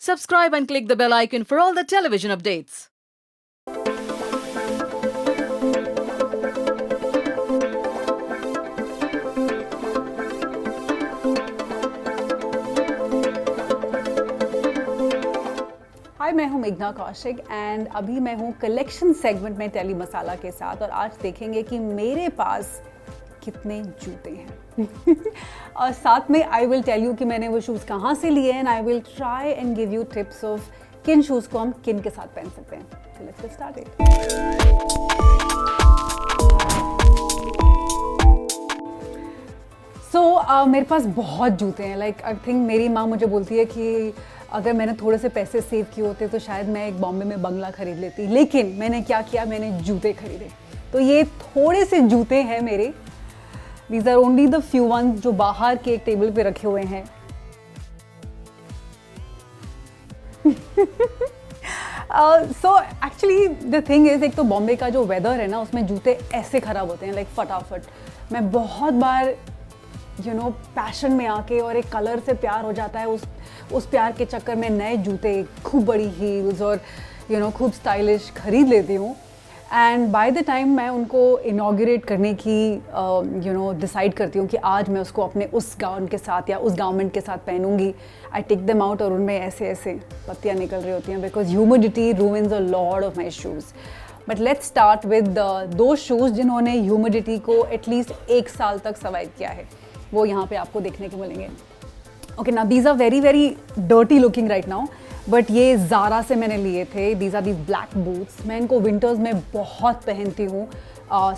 Subscribe and click the bell icon for all the television updates. हाय, मैं हूं मेघना Kaushik and अभी मैं हूं कलेक्शन सेगमेंट में टेली मसाला के साथ और आज देखेंगे कि मेरे पास कितने जूते हैं और साथ में आई विल टेल यू कि मैंने वो शूज़ कहाँ से लिए and I will try and give you tips of kin shoes को हम किन के साथ पहन सकते हैं. So let's get started. मेरे पास बहुत जूते हैं. लाइक आई थिंक मेरी माँ मुझे बोलती है कि अगर मैंने थोड़े से पैसे सेव किए होते तो शायद मैं एक बॉम्बे में बंगला खरीद लेती, लेकिन मैंने क्या किया, मैंने जूते खरीदे. तो ये थोड़े से जूते हैं मेरे. These are only the few ones जो बाहर के एक टेबल पे रखे हुए हैं. So actually the thing is, एक तो बॉम्बे का जो वेदर है ना, उसमें जूते ऐसे ख़राब होते हैं लाइक फटाफट. मैं बहुत बार पैशन में आके और एक कलर से प्यार हो जाता है, उस प्यार के चक्कर में नए जूते, खूब बड़ी हील्स और खूब स्टाइलिश खरीद लेती हूँ. एंड बाय द टाइम मैं उनको इनॉग्रेट करने की डिसाइड करती हूँ कि आज मैं उसको अपने उस गाउन के साथ या उस गाउनमेंट के साथ पहनूंगी. आई टेक देम आउट और उनमें ऐसे ऐसे पत्तियाँ निकल रही होती हैं because humidity ruins a lot of my shoes. But let's start with दो शूज़ जिन्होंने ह्यूमिडिटी को एटलीस्ट 1 साल तक सर्वाइव किया है. वो यहाँ पे आपको देखने को मिलेंगे. ओके, ना these are very very dirty looking right now, but ये ज़ारा से मैंने लिए थे. These are these black boots. मैं इनको विंटर्स में बहुत पहनती हूँ,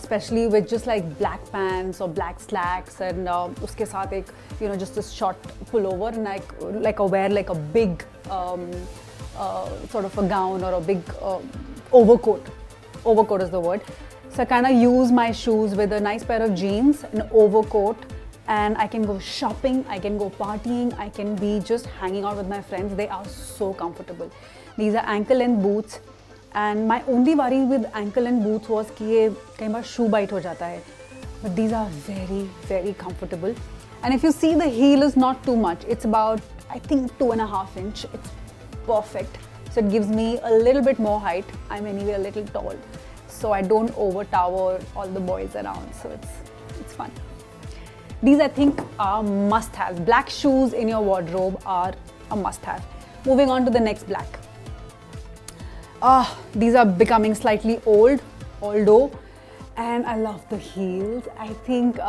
specially with just like black pants और ब्लैक स्लैक्स एंड उसके साथ एक just this short pullover and like a wear like a big sort of a gown or a big overcoat. Overcoat is the word. So I kind of use my shoes with a nice pair of jeans, an overcoat, and I can go shopping, I can go partying, I can be just hanging out with my friends. They are so comfortable. These are ankle length boots, and my only worry with ankle length boots was कि ये कई बार shoe bite हो जाता है. But these are very very comfortable. And if you see, the heel is not too much. It's about, I think, 2.5 inch. It's perfect. So it gives me a little bit more height. I'm anyway a little tall, so I don't over tower all the boys around. So it's fun. These I think are must-have. Black shoes in your wardrobe are a must-have. Moving on to the next black. These are becoming slightly old, although, and I love the heels. I think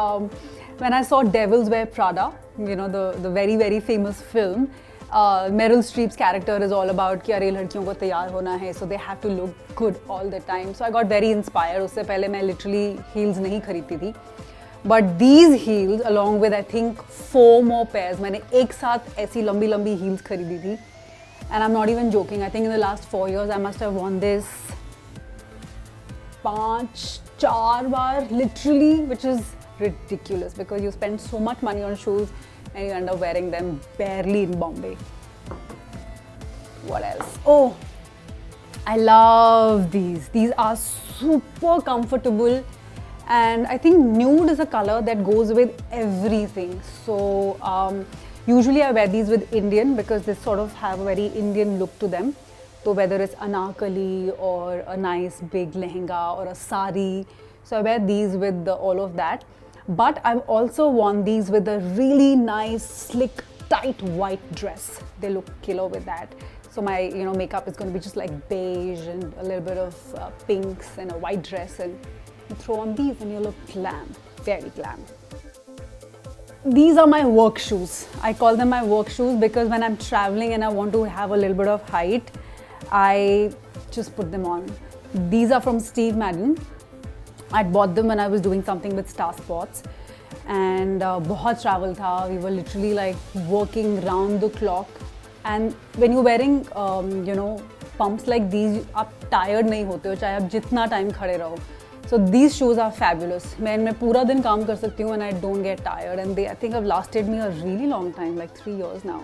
when I saw Devils Wear Prada, the very very famous film, Meryl Streep's character is all about कि अरे लड़कियों को तैयार होना है, so they have to look good all the time. So I got very inspired. उससे पहले मैं literally heels नहीं खरीदती थी. But these heels along with I think 4 more pairs, मैंने एक साथ ऐसी लंबी लंबी heels खरीदी थी. And I'm not even joking. I think in the last 4 years I must have worn this 5-4 bar literally, which is ridiculous because you spend so much money on shoes and you end up wearing them barely in Bombay. What else? Oh, I love these. These are super comfortable. And I think nude is a color that goes with everything. So usually I wear these with Indian because they sort of have a very Indian look to them. So whether it's anarkali or a nice big lehenga or a sari, so I wear these with all of that. But I've also worn these with a really nice, slick, tight white dress. They look killer with that. So my makeup is going to be just like beige and a little bit of pinks and a white dress, and you throw on these and you look glam, very glam. These are my work shoes. I call them my work shoes because when I'm traveling and I want to have a little bit of height, I just put them on. These are from Steve Madden. I bought them when I was doing something with Star Sports, and बहुत travel था. We were literally like working round the clock, and when you're wearing pumps like these, आप tired नहीं होते हो चाहे आप जितना time खड़े रहो. So these shoes are fabulous. मैं इनमें पूरा दिन काम कर सकती हूँ and I don't get tired, and they I think have lasted me a really long time, like 3 years now.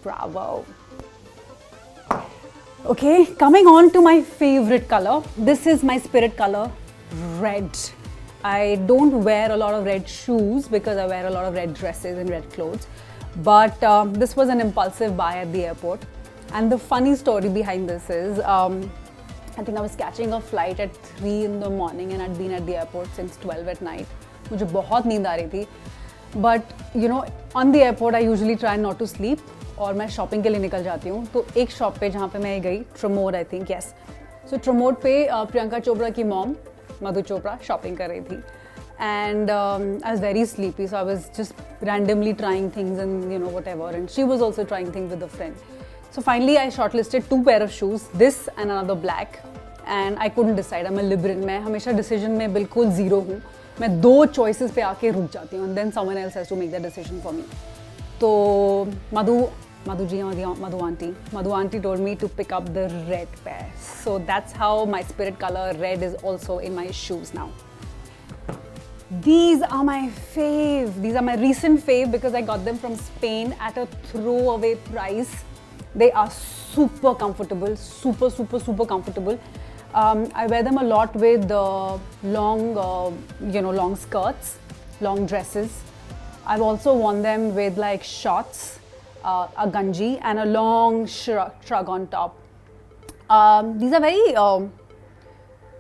Bravo. Okay, coming on to my favorite color. This is my spirit color, red. I don't wear a lot of red shoes because I wear a lot of red dresses and red clothes. But this was an impulsive buy at the airport. And the funny story behind this is, I think I was catching a flight at 3 in the morning and I'd been at the airport since 12 at night. मुझे बहुत नींद आ रही थी. But you know, on the airport I usually try not to sleep और मैं shopping के लिए निकल जाती हूँ. तो एक शॉप पे जहाँ पे मैं गई, ट्रमोड आई थिंक, यस. सो ट्रमोड पे प्रियंका चोपड़ा की मॉम मधु चोपड़ा शॉपिंग कर रही थी. And I was very sleepy, so I was just randomly trying things and you know whatever, and she was also trying things with a friend. So finally I shortlisted 2 pair of shoes, this and another black, and I couldn't decide. I'm a liberal. मैं हमेशा decision में बिल्कुल zero हूँ. मैं 2 choices पे आके रुक जाती हूँ and then someone else has to make that decision for me. तो Madhu auntie told me to pick up the red pair. So that's how my spirit color red is also in my shoes now. These are my fave. These are my recent fave because I got them from Spain at a throwaway price. They are super comfortable, super comfortable. I wear them a lot with long skirts, long dresses. I've also worn them with like shorts, a ganji and a long shrug on top. These are very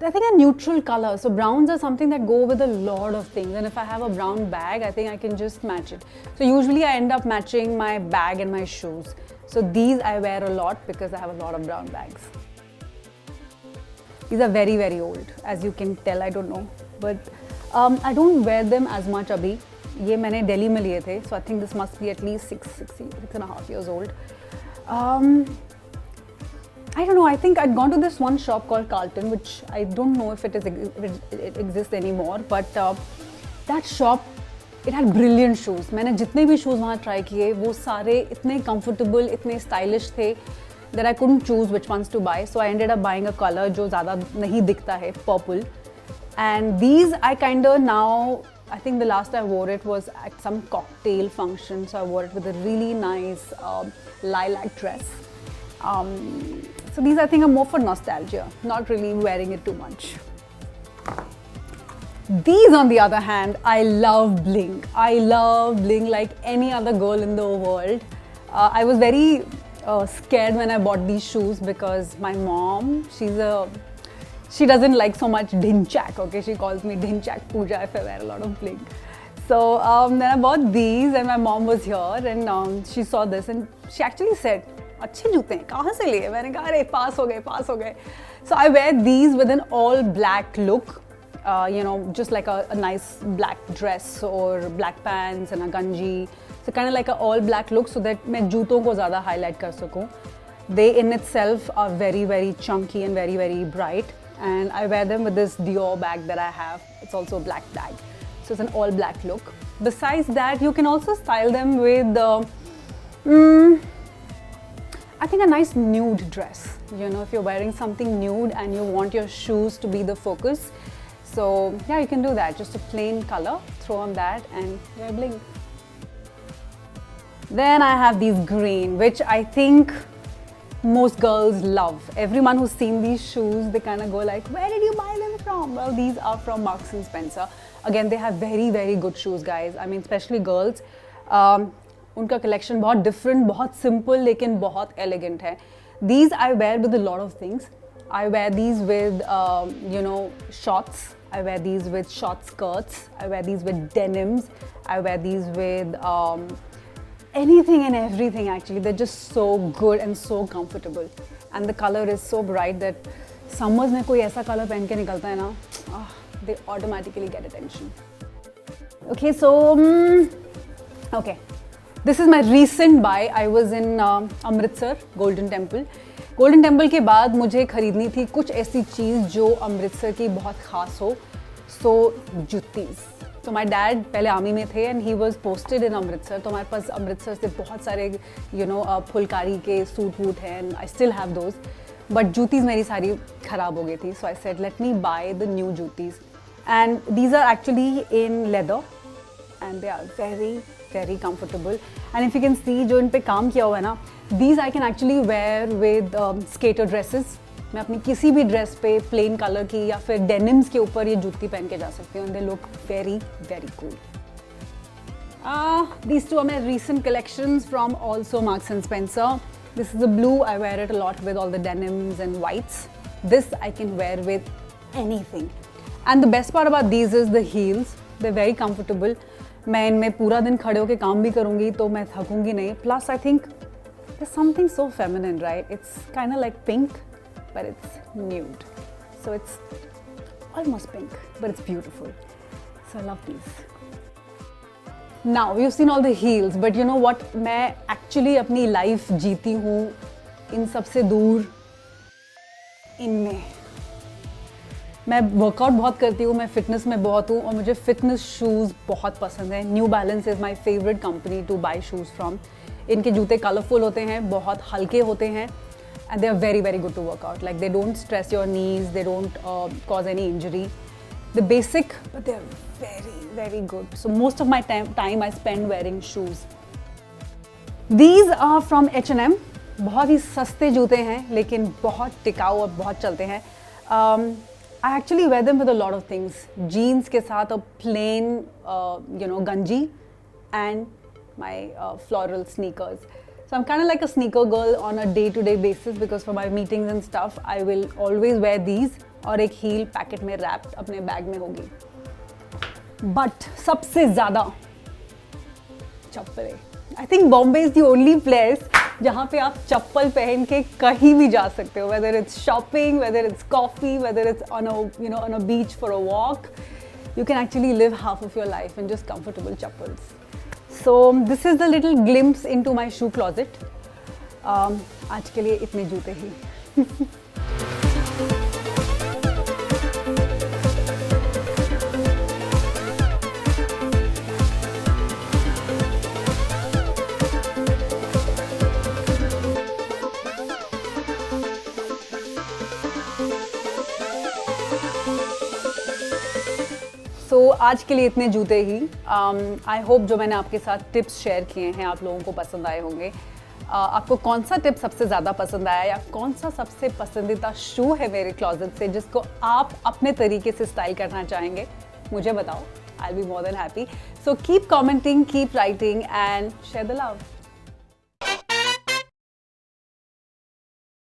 I think a neutral color. So browns are something that go with a lot of things, and if I have a brown bag, I think I can just match it. So usually I end up matching my bag and my shoes. So these I wear a lot because I have a lot of brown bags. These are very old, as you can tell. I don't know, but I don't wear them as much abhi. ये मैंने दिल्ली में लिए थे, so I think this must be at least 6.5 years old. I don't know, I think I'd gone to this one shop called Carlton, which I don't know if it exists anymore, but that shop, it had brilliant shoes. मैंने जितने भी shoes वहाँ try किए, वो सारे इतने comfortable, इतने stylish थे that I couldn't choose which ones to buy. So I ended up buying a color जो ज़्यादा नहीं दिखता है, purple. And these I kinda now, I think the last I wore it was at some cocktail function, so I wore it with a really nice lilac dress. So these I think are more for nostalgia, not really wearing it too much. These on the other hand, I love bling. I love bling like any other girl in the world. I was very scared when I bought these shoes because my mom, she doesn't like so much dhinchak, okay? She calls me dhinchak Pooja if I wear a lot of bling. So then I bought these and my mom was here and she saw this and she actually said, अच्छे जूते हैं, कहाँ से लिए? मैंने कहा अरे पास हो गए. So I wear these with an all black look, you know, just like a nice black dress or black pants and a ganji. So kind of like a all black look so that मैं जूतों को ज़्यादा highlight कर सकूँ. They in itself are very chunky and very bright, and I wear them with this Dior bag that I have. It's also a black bag, so it's an all black look. Besides that, you can also style them with I think a nice nude dress. You know, if you're wearing something nude and you want your shoes to be the focus, so yeah, you can do that. Just a plain color, throw on that and wear bling. Then I have these green, which I think most girls love. Everyone who's seen these shoes, they kind of go like, where did you buy them from? Well, these are from Marks and Spencer. Again, they have very good shoes, guys. I mean, especially girls. उनका collection बहुत different, बहुत simple लेकिन बहुत elegant है. These I wear with a lot of things. I wear these with you know, shorts. I wear these with short skirts. I wear these with denims. I wear these with anything and everything actually. They're just so good and so comfortable. And the color is so bright that summers में कोई ऐसा color पहन के निकलता है ना, they automatically get attention. Okay, so okay. This is my recent buy. I was in Amritsar, Golden Temple. Golden Temple के बाद मुझे खरीदनी थी कुछ ऐसी चीज़ जो अमृतसर की बहुत ख़ास हो. So जुत्तीज़. So my dad पहले आर्मी में थे and he was posted in Amritsar. तो हमारे पास अमृतसर से बहुत सारे you know फुलकारी के सूट वूट हैं and I still have those. But जुत्तीज़ मेरी सारी ख़राब हो गई थी. So I said let me buy the new जुत्तीज़. And these are actually in leather and they are very comfortable. And if you can see जो इन पे काम किया हुआ है ना, these I can actually wear with skater dresses. मैं अपनी किसी भी ड्रेस पे प्लेन कलर की या फिर डेनिम्स के ऊपर ये जूती पहन के जा सकती हूँ. And they look very cool. These two are my recent collections from also Marks and Spencer. This is the blue. I wear it a lot with all the denims and whites. This I can wear with anything. And the best part about these is the heels. They're very comfortable. मैं इनमें पूरा दिन खड़े होके काम भी करूँगी तो मैं थकूँगी नहीं. Plus I think there's something so feminine, right? It's kind of like pink, but it's nude. So it's almost pink, but it's beautiful. So I love these. Now you've seen all the heels, but you know what? मैं actually अपनी life जीती हूँ इन सबसे दूर इनमें. मैं workout बहुत करती हूँ, मैं फिटनेस में बहुत हूँ और मुझे फिटनेस शूज़ बहुत पसंद है. New balance is my favourite company to buy shoes from. इनके जूते कलरफुल होते हैं, बहुत हल्के होते हैं and they are very very good to workout. Like they don't stress your knees, they don't cause any injury. The basic, but they're very, very good. So most of my time I spend wearing shoes. These are from H&M. बहुत ही सस्ते जूते हैं लेकिन बहुत टिकाऊ और बहुत चलते हैं. I actually wear them with a lot of things. Jeans के साथ a plain, ganji and my floral sneakers. So I'm kind of like a sneaker girl on a day-to-day basis because for my meetings and stuff, I will always wear these. और एक heal packet में wrapped अपने bag में होगी. But सबसे ज़्यादा चप्पलें. I think Bombay is the only place जहाँ पे आप चप्पल पहन के कहीं भी जा सकते हो. Whether it's shopping, whether it's coffee, whether it's on a beach for a walk. You can actually live half of your life in just comfortable chappals. So this is the little glimpse into my shoe closet. आज के लिए इतने जूते ही. तो आज के लिए इतने जूते ही. आई होप जो मैंने आपके साथ टिप्स शेयर किए हैं आप लोगों को पसंद आए होंगे. आपको कौन सा टिप सबसे ज़्यादा पसंद आया या कौन सा सबसे पसंदीदा शू है मेरे क्लोजेट से जिसको आप अपने तरीके से स्टाइल करना चाहेंगे, मुझे बताओ. I will be more than happy. So keep commenting, keep writing and share the love.